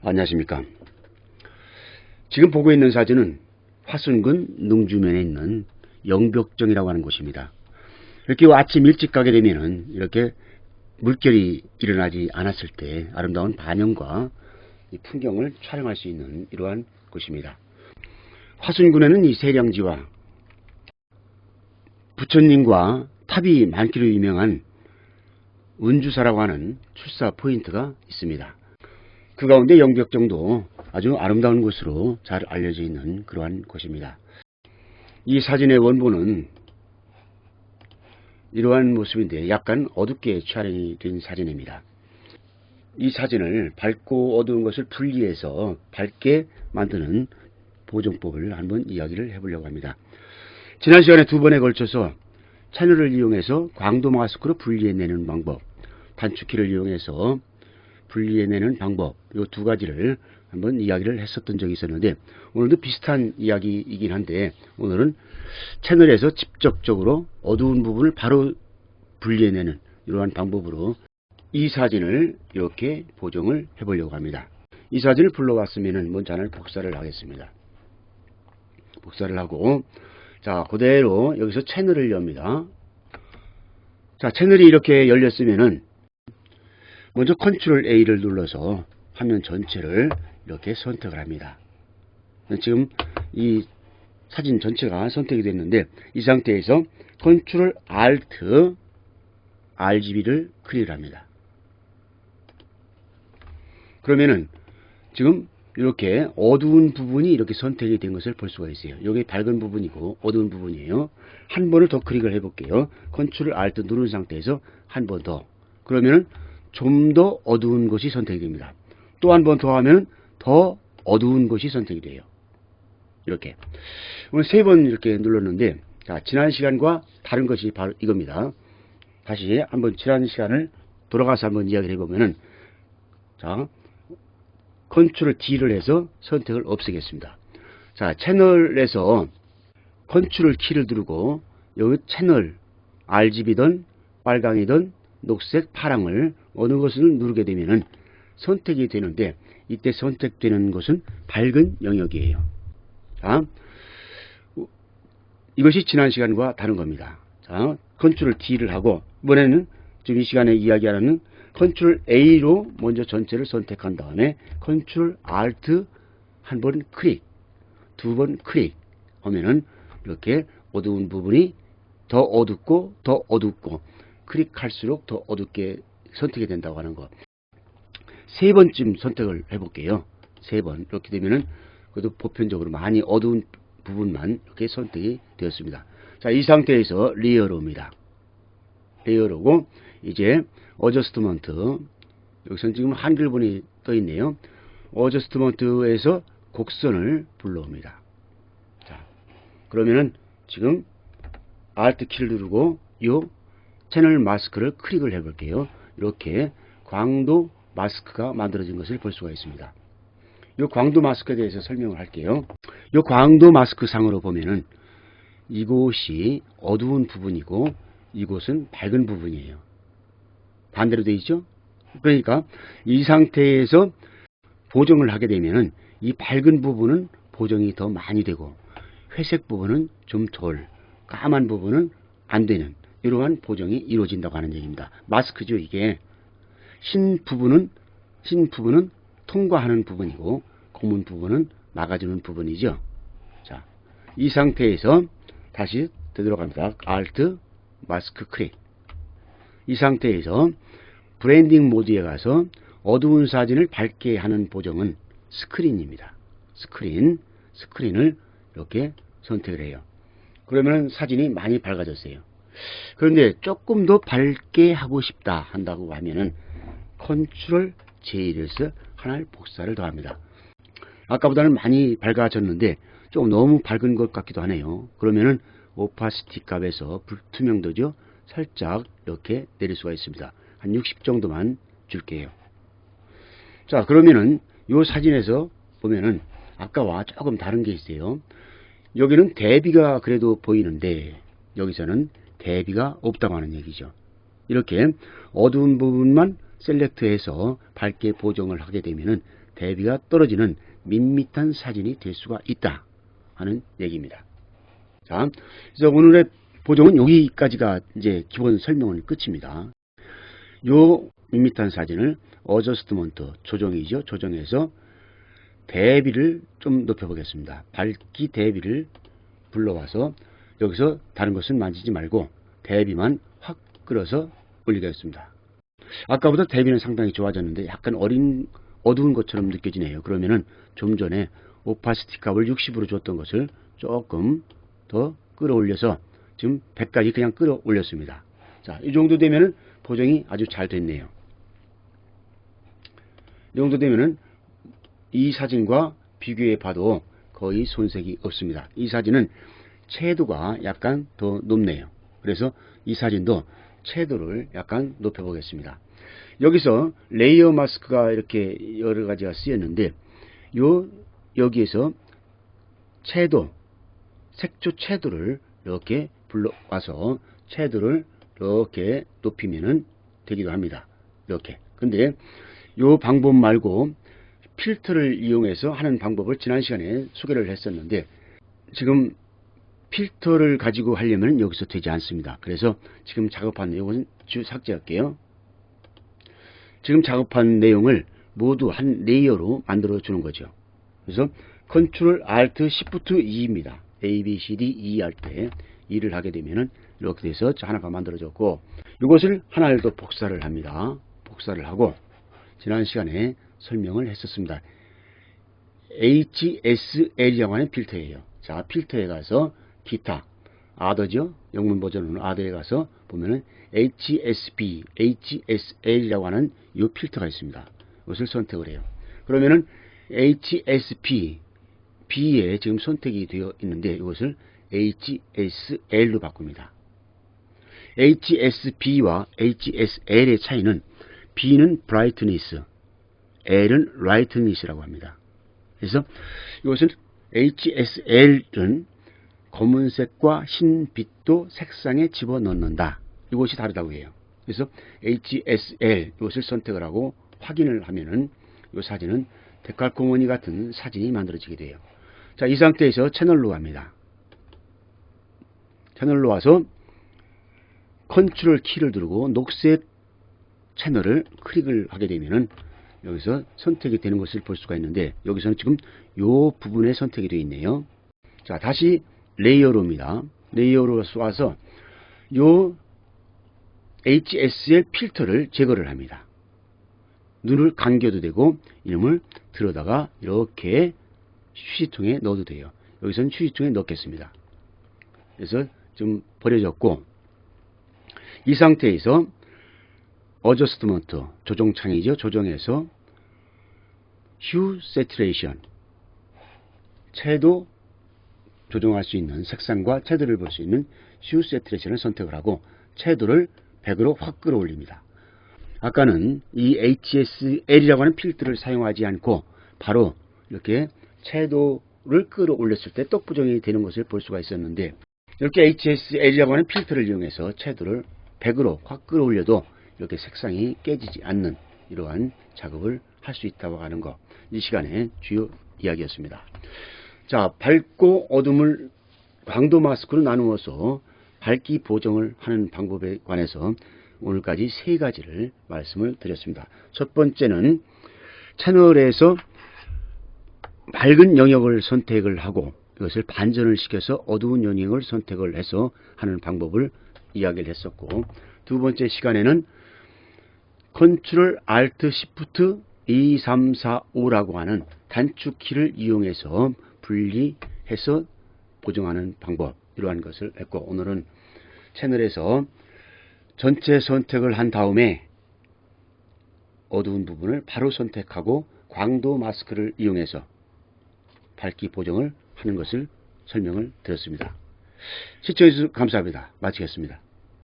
안녕하십니까. 지금 보고 있는 사진은 화순군 능주면에 있는 영벽정이라고 하는 곳입니다. 이렇게 아침 일찍 가게 되면은 이렇게 물결이 일어나지 않았을 때 아름다운 반영과 이 풍경을 촬영할 수 있는 이러한 곳입니다. 화순군에는 이 세량지와 부처님과 탑이 많기로 유명한 운주사라고 하는 출사 포인트가 있습니다. 그 가운데 영벽정도 아주 아름다운 곳으로 잘 알려져 있는 그러한 곳입니다. 이 사진의 원본은 이러한 모습인데 약간 어둡게 촬영이 된 사진입니다. 이 사진을 밝고 어두운 것을 분리해서 밝게 만드는 보정법을 한번 이야기를 해보려고 합니다. 지난 시간에 두 번에 걸쳐서 채널을 이용해서 광도 마스크로 분리해내는 방법, 단축키를 이용해서 분리해내는 방법, 이 두 가지를 한번 이야기를 했었던 적이 있었는데 오늘도 비슷한 이야기이긴 한데 오늘은 채널에서 직접적으로 어두운 부분을 바로 분리해내는 이러한 방법으로 이 사진을 이렇게 보정을 해보려고 합니다. 이 사진을 불러왔으면 먼저 하나를 복사를 하겠습니다. 복사를 하고 자 그대로 여기서 채널을 엽니다. 자 채널이 이렇게 열렸으면은 먼저 컨트롤 A를 눌러서 화면 전체를 이렇게 선택을 합니다. 지금 이 사진 전체가 선택이 됐는데 이 상태에서 컨트롤 Alt RGB를 클릭을 합니다. 그러면은 지금 이렇게 어두운 부분이 이렇게 선택이 된 것을 볼 수가 있어요. 여기 밝은 부분이고 어두운 부분이에요. 한 번을 더 클릭을 해볼게요. 컨트롤 Alt 누른 상태에서 한 번 더. 그러면은 좀 더 어두운 것이 선택이 됩니다. 또 한 번 더 하면 더 어두운 것이 선택이 돼요. 이렇게. 오늘 세 번 이렇게 눌렀는데, 자, 지난 시간과 다른 것이 바로 이겁니다. 다시 한번 지난 시간을 돌아가서 한번 이야기를 해보면은, 자, 컨트롤 D를 해서 선택을 없애겠습니다. 자, 채널에서 컨트롤 키를 누르고, 여기 채널, RGB든 빨강이든 녹색, 파랑을 어느 것을 누르게 되면은 선택이 되는데 이때 선택되는 것은 밝은 영역이에요. 자, 이것이 지난 시간과 다른 겁니다. 자, 컨트롤 D를 하고 이번에는 지금 이 시간에 이야기하는 컨트롤 A로 먼저 전체를 선택한 다음에 컨트롤 Alt 한 번 클릭, 두 번 클릭 하면은 이렇게 어두운 부분이 더 어둡고 더 어둡고 클릭할수록 더 어둡게 선택이 된다고 하는 거. 세 번쯤 선택을 해볼게요. 세 번. 이렇게 되면은 그래도 보편적으로 많이 어두운 부분만 이렇게 선택이 되었습니다. 자, 이 상태에서 레이어로입니다. 레이어로고 이제 어저스트먼트. 여기서는 지금 한글본이 떠 있네요. 어저스트먼트에서 곡선을 불러옵니다. 자, 그러면은 지금 Alt 키를 누르고 요 채널 마스크를 클릭을 해볼게요. 이렇게 광도 마스크가 만들어진 것을 볼 수가 있습니다. 이 광도 마스크에 대해서 설명을 할게요. 이 광도 마스크 상으로 보면은 이곳이 어두운 부분이고 이곳은 밝은 부분이에요. 반대로 되어 있죠? 그러니까 이 상태에서 보정을 하게 되면은 이 밝은 부분은 보정이 더 많이 되고 회색 부분은 좀 덜, 까만 부분은 안 되는 이러한 보정이 이루어진다고 하는 얘기입니다. 마스크죠, 이게. 흰 부분은 통과하는 부분이고 검은 부분은 막아주는 부분이죠. 자, 이 상태에서 다시 되돌아갑니다. Alt 마스크 클릭. 이 상태에서 브랜딩 모드에 가서 어두운 사진을 밝게 하는 보정은 스크린입니다. 스크린을 이렇게 선택을 해요. 그러면 사진이 많이 밝아졌어요. 그런데 조금 더 밝게 하고 싶다 한다고 하면은 컨트롤 J를 해서 하나를 복사를 더합니다. 아까보다는 많이 밝아졌는데 좀 너무 밝은 것 같기도 하네요. 그러면은 오파시티 값에서 불투명도죠. 살짝 이렇게 내릴 수가 있습니다. 한 60 정도만 줄게요. 자, 그러면은 이 사진에서 보면은 아까와 조금 다른 게 있어요. 여기는 대비가 그래도 보이는데 여기서는 대비가 없다고 하는 얘기죠. 이렇게 어두운 부분만 셀렉트해서 밝게 보정을 하게 되면은 대비가 떨어지는 밋밋한 사진이 될 수가 있다 하는 얘기입니다. 자, 그래서 오늘의 보정은 여기까지가 이제 기본 설명은 끝입니다. 요 밋밋한 사진을 어저스트먼트 조정이죠. 조정해서 대비를 좀 높여보겠습니다. 밝기 대비를 불러와서 여기서 다른 것은 만지지 말고 대비만 확 끌어서 올리겠습니다. 아까보다 대비는 상당히 좋아졌는데 약간 어두운 것처럼 느껴지네요. 그러면은 좀 전에 오파시티 값을 60으로 줬던 것을 조금 더 끌어올려서 지금 100까지 그냥 끌어올렸습니다. 자, 이 정도 되면은 보정이 아주 잘 됐네요. 이 정도 되면은 이 사진과 비교해 봐도 거의 손색이 없습니다. 이 사진은 채도가 약간 더 높네요. 그래서 이 사진도 채도를 약간 높여 보겠습니다. 여기서 레이어 마스크가 이렇게 여러 가지가 쓰였는데 여기에서 채도, 색조 채도를 이렇게 불러와서 채도를 이렇게 높이면은 되기도 합니다. 이렇게. 근데 이 방법 말고 필터를 이용해서 하는 방법을 지난 시간에 소개를 했었는데 지금 필터를 가지고 하려면 여기서 되지 않습니다. 그래서 지금 작업한 내용은 삭제할게요. 지금 작업한 내용을 모두 한 레이어로 만들어 주는 거죠. 그래서 컨트롤 알트 시프트 E입니다. A, B, C, D, E 할 때 E를 하게 되면은 이렇게 돼서 하나가 만들어졌고 이것을 하나를 더 복사를 합니다. 복사를 하고 지난 시간에 설명을 했었습니다. HSL이라고 하는 필터예요. 자, 필터에 가서 기타, 아더죠. 영문 버전은 아더에 가서 보면은 HSB, HSL이라고 하는 이 필터가 있습니다. 이것을 선택을 해요. 그러면은 HSP, B에 지금 선택이 되어 있는데 이것을 HSL로 바꿉니다. HSB와 HSL의 차이는 B는 brightness, L은 lightness라고 합니다. 그래서 이것은 HSL은 검은색과 흰빛도 색상에 집어넣는다. 이것이 다르다고 해요. 그래서 HSL 이것을 선택을 하고 확인을 하면은 이 사진은 데칼코마니 같은 사진이 만들어지게 돼요. 자, 이 상태에서 채널로 갑니다. 채널로 와서 컨트롤 키를 누르고 녹색 채널을 클릭을 하게 되면은 여기서 선택이 되는 것을 볼 수가 있는데 여기서는 지금 이 부분에 선택이 되어 있네요. 자, 다시 레이어로입니다. 레이어로 와서 이 HSL 필터를 제거를 합니다. 눈을 감겨도 되고 이놈을 들어다가 이렇게 휴지통에 넣어도 돼요. 여기서는 휴지통에 넣겠습니다. 그래서 좀 버려졌고 이 상태에서 어저스트먼트 조정창이죠. 조정해서 휴 세츄레이션 채도 조정할 수 있는 색상과 채도를 볼 수 있는 휴 세츄레이션을 선택을 하고 채도를 100으로 확 끌어올립니다. 아까는 이 HSL이라고 하는 필터를 사용하지 않고 바로 이렇게 채도를 끌어올렸을 때 떡 보정이 되는 것을 볼 수가 있었는데 이렇게 HSL이라고 하는 필터를 이용해서 채도를 100으로 확 끌어올려도 이렇게 색상이 깨지지 않는 이러한 작업을 할 수 있다고 하는 것, 이 시간에 주요 이야기였습니다. 자, 밝고 어둠을 광도 마스크로 나누어서 밝기 보정을 하는 방법에 관해서 오늘까지 세 가지를 말씀을 드렸습니다. 첫 번째는 채널에서 밝은 영역을 선택을 하고 이것을 반전을 시켜서 어두운 영역을 선택을 해서 하는 방법을 이야기를 했었고, 두 번째 시간에는 컨트롤 알트 시프트 2, 3, 4, 5라고 하는 단축키를 이용해서 분리해서 보정하는 방법, 이러한 것을 했고, 오늘은 채널에서 전체 선택을 한 다음에 어두운 부분을 바로 선택하고 광도 마스크를 이용해서 밝기 보정을 하는 것을 설명을 드렸습니다. 시청해주셔서 감사합니다. 마치겠습니다.